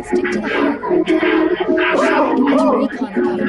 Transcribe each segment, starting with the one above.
Stick to the hard work. To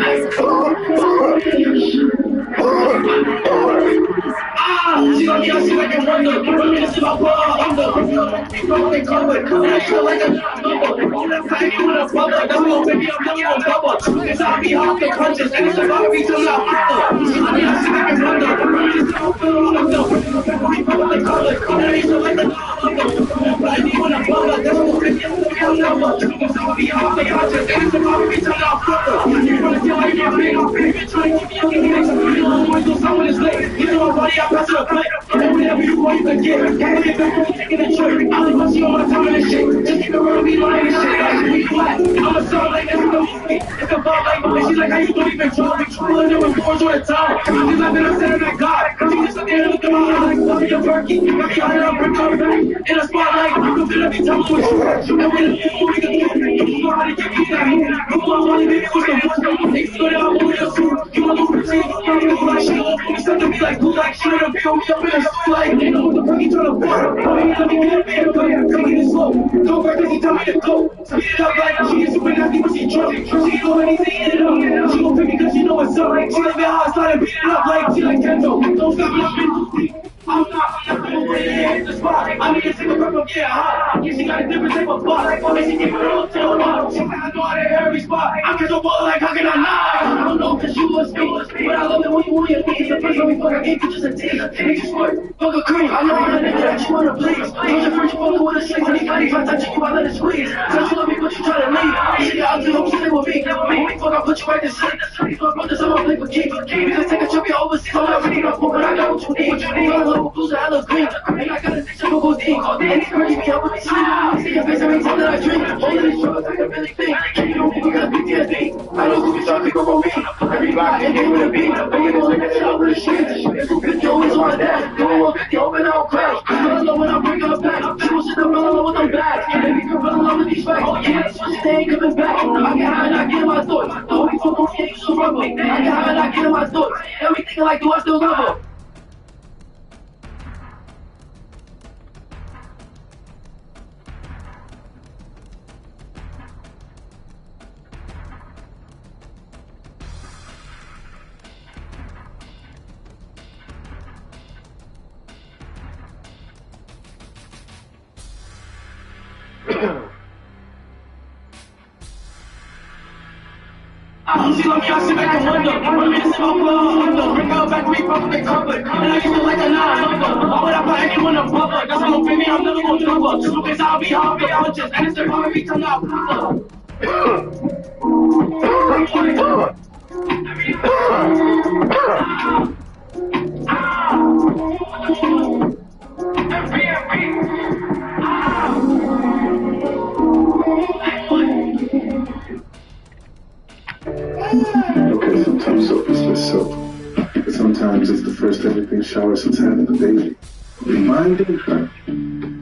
recon recover Okay, sometimes soap is just soap. But sometimes it's the first everything shower since having the baby. Reminding her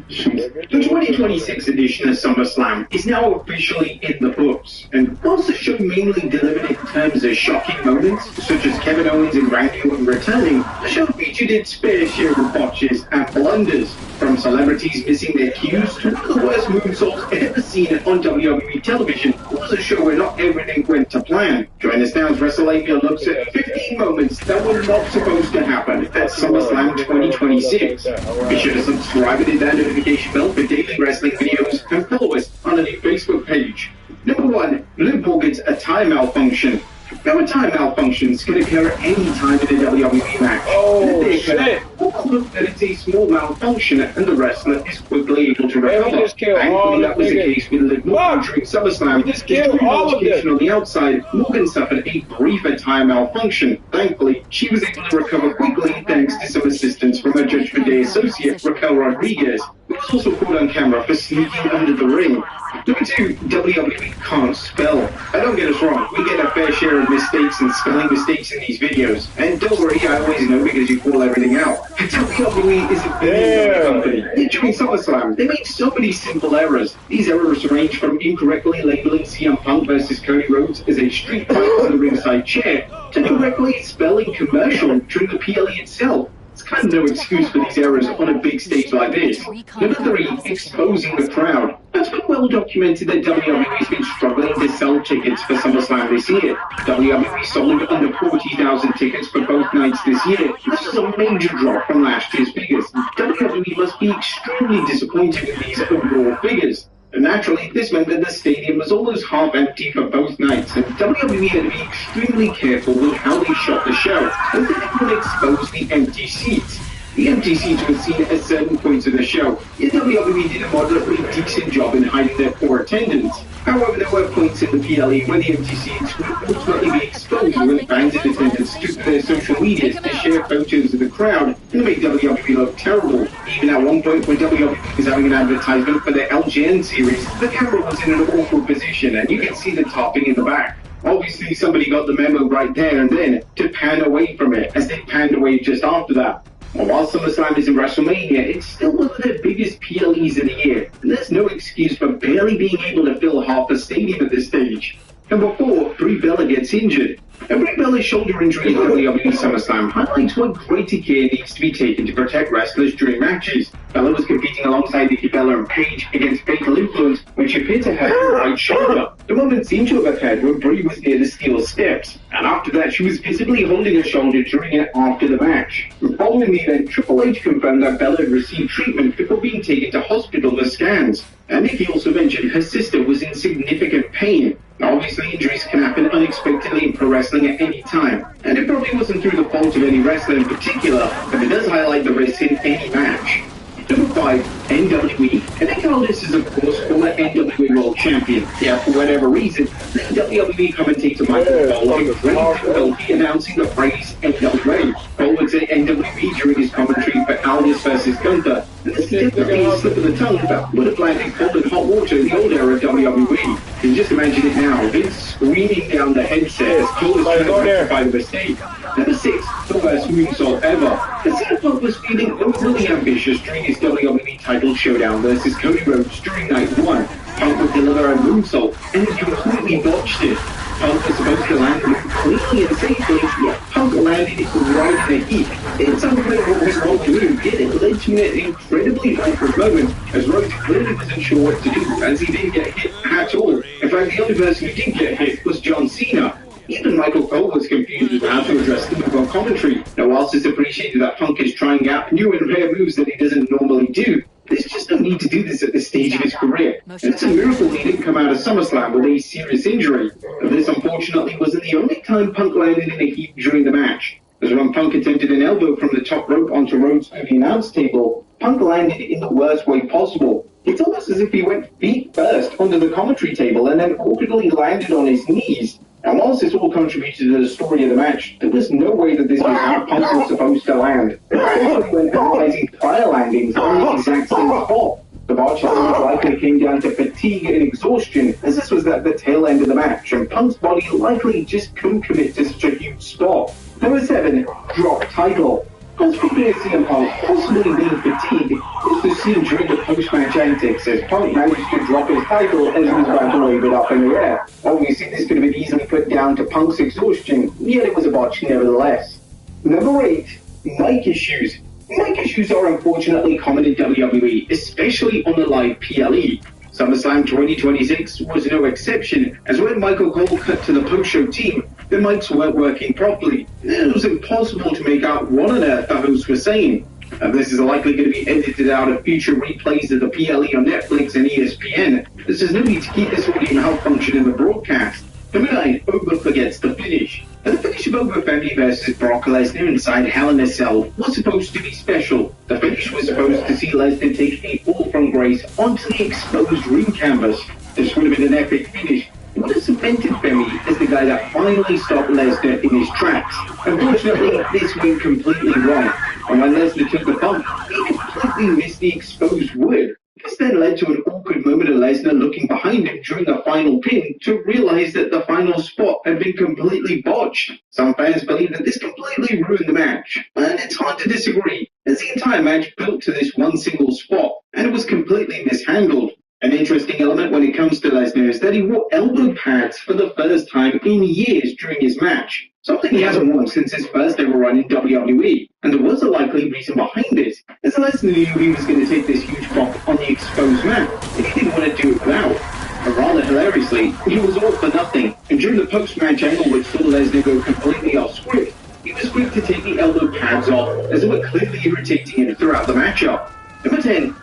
The 2026 edition of SummerSlam is now officially in the books, and whilst the show mainly delivered in terms of shocking moments, such as Kevin Owens and Randy Orton returning, the show featured its fair share of botches and blunders, from celebrities missing their cues to one of the worst moonsaults ever seen on WWE television. It was a show where not everything went to plan. Join us now as WrestleMania looks at 15 moments that were not supposed to happen at SummerSlam 2026. Be sure to subscribe and hit that notification bell for daily wrestling videos and follow us on the new Facebook page. Number 1, Liv Morgan's attire malfunction. Now, attire malfunctions can occur at any time in a WWE match. Oh, shit. We'll conclude that it's a small malfunction and the wrestler is quickly able to recover. Man, we just killed all Thankfully, the that was the niggas. case with Liv Morgan during SummerSlam. We just killed all of them. On the outside, Morgan suffered a brief attire malfunction. Thankfully, she was able to recover quickly thanks to some assistance from her Judgment Day associate, Raquel Rodriguez, who was also caught on camera for sneaking under the ring. Number 2, WWE can't spell. And don't get us wrong, we get a fair share of mistakes and spelling mistakes in these videos. And don't worry, I always know because you call everything out. WWE is a billion-dollar company. Yet during SummerSlam, they made so many simple errors. These errors range from incorrectly labeling CM Punk versus Cody Rhodes as a street fight on the ringside chair, to correctly spelling commercial during the PLE itself. It's kind of no excuse for these errors on a big stage like this. Number 3, exposing the crowd. It's been well documented that WWE's been struggling to sell tickets for SummerSlam this year. WWE sold under 40,000 tickets for both nights this year. This is a major drop from last year's figures. WWE must be extremely disappointed with these overall figures. And naturally, this meant that the stadium was almost half empty for both nights, and WWE had to be extremely careful with how they shot the show, as they didn't expose the empty seats. The empty seats were seen at certain points of the show, yet WWE did a moderately decent job in hiding their poor attendance. However, there were points in the PLE where the empty seats would ultimately be exposed when fans in attendance took to their social medias to share photos of the crowd and to make WWE look terrible. Even at one point when WWE was having an advertisement for their LGN series, the camera was in an awkward position and you can see the topping in the back. Obviously, somebody got the memo right there and then to pan away from it, as they panned away just after that. And while SummerSlam is in WrestleMania, it's still one of the biggest PLEs of the year, and there's no excuse for barely being able to fill half the stadium at this stage. Number 4, Brie Bella gets injured. And Brie Bella's shoulder injury in WWE SummerSlam highlights what greater care needs to be taken to protect wrestlers during matches. Bella was competing alongside Nikki Bella and Paige against Fatal Influence when she appeared to hurt her right shoulder. The moment seemed to have occurred when Brie was near the steel steps, and after that she was visibly holding her shoulder during and after the match. Following the event, Triple H confirmed that Bella had received treatment before being taken to hospital for scans. And Nikki also mentioned her sister was in significant pain. Obviously, injuries can happen unexpectedly in pro wrestling at any time, and it probably wasn't through the fault of any wrestler in particular, but it does highlight the risk in any match. Number 5, NWE. And Nick Aldis is, of course, former NWE World Champion. Yeah, for whatever reason, the WWE commentator Michael Cole will be announcing the phrase NWA. Cole would say NWE during his commentary for Aldis versus Gunther. And this is definitely a slip of the tongue that would have landed cold in hot water in the old era of WWE. You can just imagine it now, Vince screaming down the headset as Cole is trying to rectify the mistake. Number 6, the worst moonsault ever. The CM Punk was feeling overly ambitious during his WWE title showdown versus Cody Rhodes during night 1. Punk would deliver a moonsault, and he completely botched it. Punk was supposed to land cleanly and safely, yet Punk landed it right in a heap. It's unclear what was wrong with him, yet it led to an incredibly awkward moment, as Rhodes clearly wasn't sure what to do, as he didn't get hit at all. In fact, the only person who didn't get hit was John Cena. Even Michael Cole was confused with how to address the move on commentary. Now, whilst it's appreciated that Punk is trying out new and rare moves that he doesn't normally do, there's just no need to do this at this stage of his career. And it's a miracle he didn't come out of SummerSlam with a serious injury. And this, unfortunately, wasn't the only time Punk landed in a heap during the match. As when Punk attempted an elbow from the top rope onto Rhodes through the announce table, Punk landed in the worst way possible. It's almost as if he went feet first onto the commentary table and then awkwardly landed on his knees. And whilst this all contributed to the story of the match, there was no way that this was how Punk was supposed to land, especially when analyzing prior landings on the exact same spot. The botch likely came down to fatigue and exhaustion, as this was at the tail end of the match, and Punk's body likely just couldn't commit to such a huge spot. Number 7, drop title. What's speaking of CM Punk possibly being fatigued is the scene during the post-match antics as Punk managed to drop his title as he was about to wave it up in the air. Obviously, this could have been easily put down to Punk's exhaustion, yet it was a botch nevertheless. Number 8, mic issues. Mic issues are unfortunately common in WWE, especially on the live PLE. SummerSlam 2026 was no exception, as when Michael Cole cut to the post-show team, the mics weren't working properly. It was impossible to make out what on earth the hosts were saying. And this is likely going to be edited out of future replays of the PLE on Netflix and ESPN. There's no need to keep this audio malfunction in the broadcast. Number 9, Over forgets the finish. And the finish of Over Femi versus Brock Lesnar inside Hell in a Cell was supposed to be special. The finish was supposed to see Lesnar take a fall from grace onto the exposed ring canvas. This would have been an epic finish. It would have cemented Femi as the guy that finally stopped Lesnar in his tracks. Unfortunately, this went completely wrong. And when Lesnar took the bump, he completely missed the exposed wood. This then led to an awkward moment of Lesnar looking behind him during the final pin to realize that the final spot had been completely botched. Some fans believe that this completely ruined the match, and it's hard to disagree, as the entire match built to this one single spot, and it was completely mishandled. An interesting element when it comes to Lesnar shares that he wore elbow pads for the first time in years during his match, something he hasn't worn since his first ever run in WWE, and there was a likely reason behind this, as Lesnar knew he was going to take this huge pop on the exposed mat, and he didn't want to do it without. But rather hilariously, he was all for nothing, and during the post-match angle which saw Lesnar go completely off script, he was quick to take the elbow pads off, as they were clearly irritating him throughout the matchup. Number 10.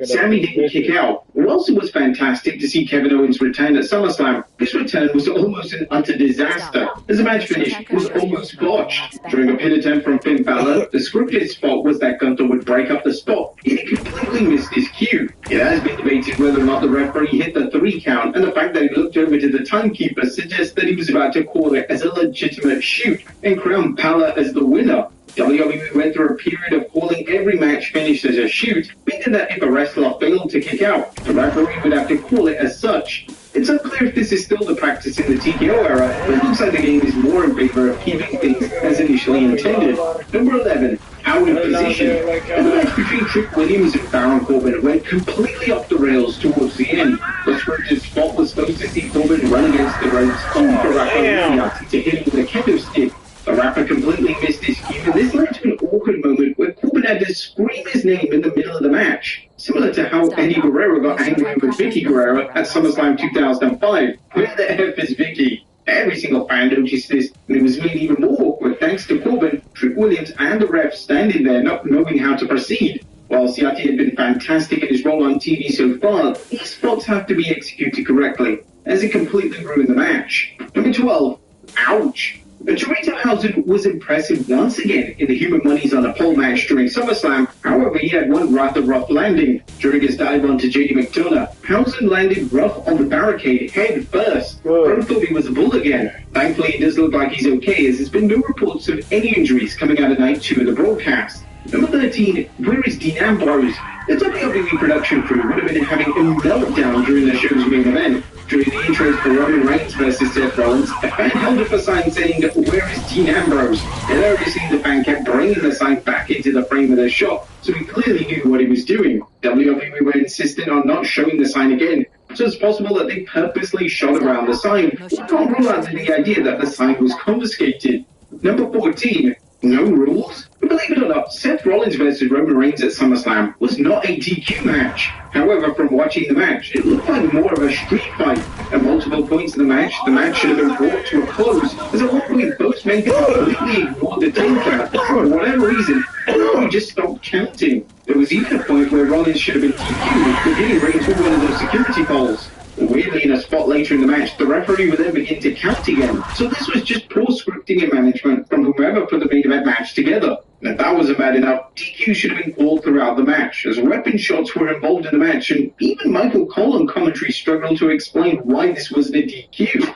Sammy didn't kick out. What also was fantastic to see Kevin Owens return at SummerSlam. This return was almost an utter disaster, as the match finish was almost botched. During a pin attempt from Finn Balor, the scripted spot was that Gunther would break up the spot, yet he completely missed his cue. It has been debated whether or not the referee hit the 3 count, and the fact that he looked over to the timekeeper suggests that he was about to call it as a legitimate shoot and crown Balor as the winner. WWE went through a period of calling every match finish as a shoot, meaning that if a wrestler failed to kick out, the referee would have to call it as such. It's unclear if this is still the practice in the TKO era, but it looks like the game is more in favor of keeping things as initially intended. Number 11, out of position. And the match between Trick Williams and Baron Corbin went completely off the rails towards the end. The scripted spot was supposed to see Corbin run against the ropes, only for Rafa to hit him with a kendo stick. The rapper completely missed his cue, and this led to an awkward moment where Corbin had to scream his name in the middle of the match, similar to how Eddie Guerrero got angry with Vicky Guerrero at SummerSlam 2005. Where the F is Vicky? Every single fan noticed this, and it was made even more awkward thanks to Corbin, Trick Williams, and the ref standing there not knowing how to proceed. While Ciati had been fantastic in his role on TV so far, these spots have to be executed correctly, as it completely ruined the match. Number 12, ouch. Torito Housen was impressive once again in the Human Monies on a pole match during SummerSlam. However, he had one rather rough landing. During his dive onto JD McDonough, Housen landed rough on the barricade head first. Bro thought he was a bull again. Thankfully, it does look like he's okay, as there's been no reports of any injuries coming out of night 2 of the broadcast. Number 13, where is Dean Ambrose? The WWE production crew would have been having a meltdown during the show's main event. During the intros for Roman Reigns versus Seth Rollins, a fan held up a sign saying, "Where is Dean Ambrose?" Hilariously, the fan kept bringing the sign back into the frame of the shot, so he clearly knew what he was doing. WWE were insistent on not showing the sign again, so it's possible that they purposely shot around the sign. We can't rule out the idea that the sign was confiscated. Number 14, no rules? Believe it or not, Seth Rollins versus Roman Reigns at SummerSlam was not a DQ match. However, from watching the match, it looked like more of a street fight. At multiple points in the match should have been brought to a close, as at one point both men completely ignored the time count. For whatever reason, everyone just stopped counting. There was even a point where Rollins should have been DQ'd for hitting Reigns with one of those security poles. Weirdly, in a spot later in the match, the referee would then begin to count again. So this was just poor scripting and management from whomever put the main event match together. And if that wasn't bad enough, DQ should have been called throughout the match, as weapon shots were involved in the match, and even Michael Cole on commentary struggled to explain why this wasn't a DQ.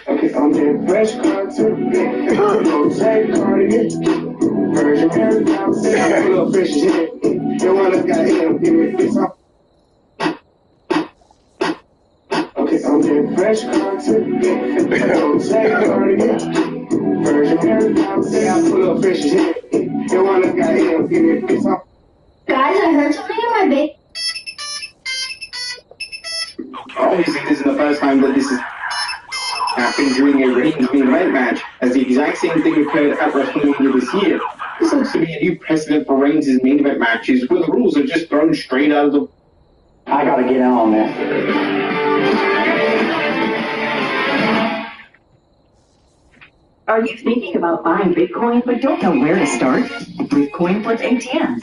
Okay, I'm getting fresh car to big. Don't take cardigan. Virgin Mary, I'm saying I'm little fish shit. You wanna got him, give me this up. Okay, I'm getting fresh car to big. Don't take cardigan. Virgin Mary, I'm saying I'm little fish shit. You wanna got him, give me this up. Guys, I heard something in my bed. Obviously, this is the first time that this has happened during a Reigns main event match, as the exact same thing occurred at WrestleMania this year. This looks to be a new precedent for Reigns' main event matches, where the rules are just thrown straight out of the... I gotta get on that. Are you thinking about buying Bitcoin but don't know where to start? Bitcoin plus ATMs.